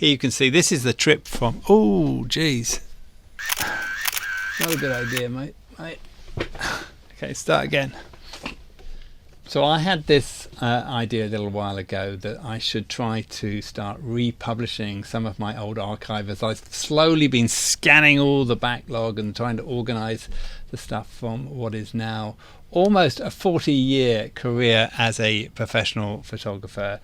here you can see this is the trip from, oh geez, not a good idea, mate. Okay, start again. So I had this idea a little while ago that I should try to start republishing some of my old archive, as I've slowly been scanning all the backlog and trying to organize the stuff from what is now almost a 40-year career as a professional photographer.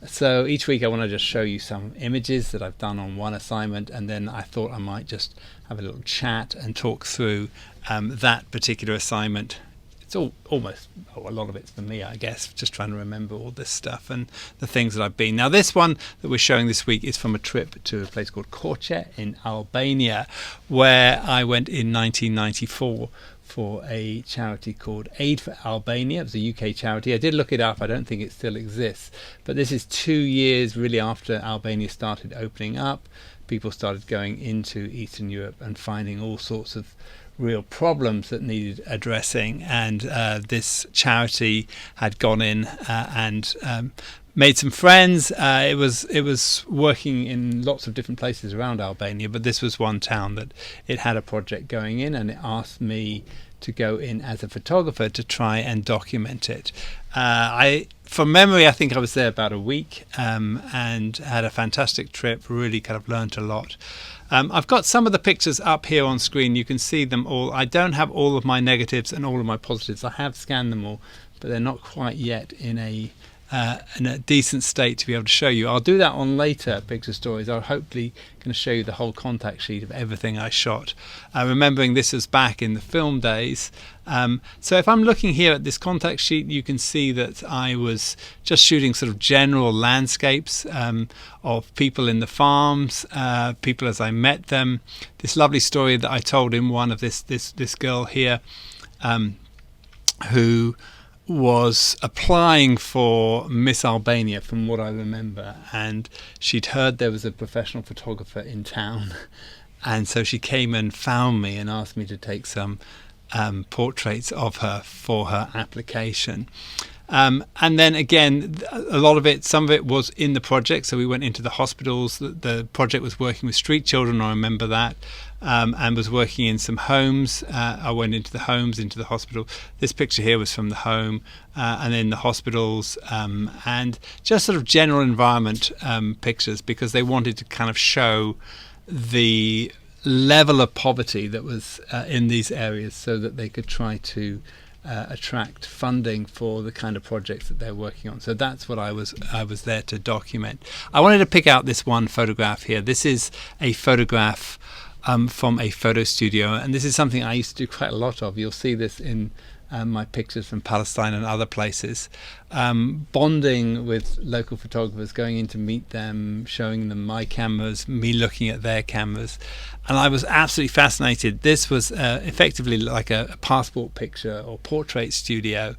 So each week I want to just show you some images that I've done on one assignment, and then I thought I might just have a little chat and talk through that particular assignment. It's almost a lot of it's for me, I guess, just trying to remember all this stuff and the things that I've been. Now, this one that we're showing this week is from a trip to a place called Korce in Albania, where I went in 1994 for a charity called Aid for Albania. It was a UK charity. I did look it up. I don't think it still exists. But this is 2 years really after Albania started opening up. People started going into Eastern Europe and finding all sorts of real problems that needed addressing, and this charity had gone in and made some friends. It was working in lots of different places around Albania, but this was one town that it had a project going in, and it asked me to go in as a photographer to try and document it. From memory, I think I was there about a week and had a fantastic trip, really kind of learnt a lot. I've got some of the pictures up here on screen. You can see them all. I don't have all of my negatives and all of my positives. I have scanned them all, but they're not quite yet in a decent state to be able to show you. I'll do that on later picture stories. I'll hopefully going to show you the whole contact sheet of everything I shot. Remembering this was back in the film days. So if I'm looking here at this contact sheet, you can see that I was just shooting sort of general landscapes of people in the farms, people as I met them. This lovely story that I told in one of this girl here who was applying for Miss Albania, from what I remember, and she'd heard there was a professional photographer in town, and so she came and found me and asked me to take some portraits of her for her application. And then again, a lot of it, some of it was in the project. So we went into the hospitals. The project was working with street children, I remember that, and was working in some homes. I went into the homes, into the hospital. This picture here was from the home, and then the hospitals, and just sort of general environment pictures, because they wanted to kind of show the level of poverty that was in these areas, so that they could try to attract funding for the kind of projects that they're working on. So that's what I was there to document. I wanted to pick out this one photograph here. This is a photograph from a photo studio, and this is something I used to do quite a lot of. You'll see this in my pictures from Palestine and other places, bonding with local photographers, going in to meet them, showing them my cameras, me looking at their cameras, and I was absolutely fascinated. This was effectively like a passport picture or portrait studio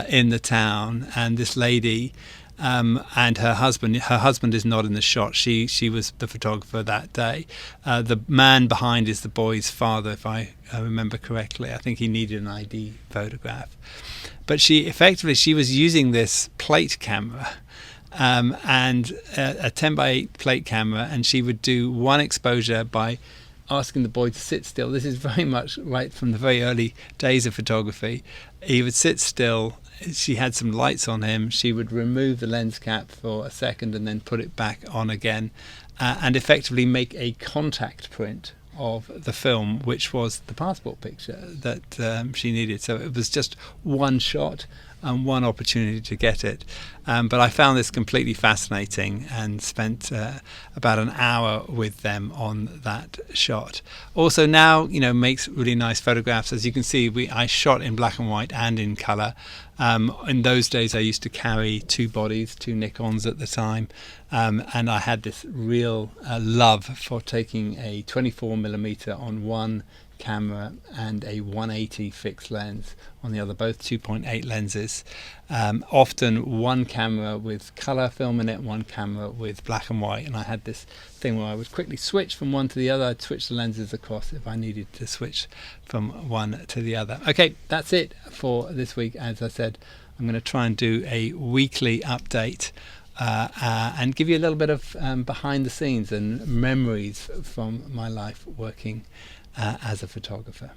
in the town, and this lady and her husband is not in the shot. She was the photographer that day. The man behind is the boy's father, if I remember correctly. I think he needed an ID photograph, but she was using this plate camera, and a 10x8 plate camera, and she would do one exposure by asking the boy to sit still. This is very much right from the very early days of photography. He would sit still. She had some lights on him. She would remove the lens cap for a second and then put it back on again, and effectively make a contact print of the film, which was the passport picture that she needed. So it was just one shot and one opportunity to get it. But I found this completely fascinating and spent about an hour with them on that shot. Also now, makes really nice photographs. As you can see, I shot in black and white and in color. In those days, I used to carry two bodies, two Nikons at the time, and I had this real love for taking a 24mm on one camera and a 180 fixed lens on the other, both 2.8 lenses. Often one camera with color film in it, one camera with black and white, and I had this thing where I would quickly switch from one to the other. I'd switch the lenses across if I needed to switch from one to the other. Okay, that's it for this week. As I said, I'm going to try and do a weekly update and give you a little bit of behind the scenes and memories from my life working as a photographer.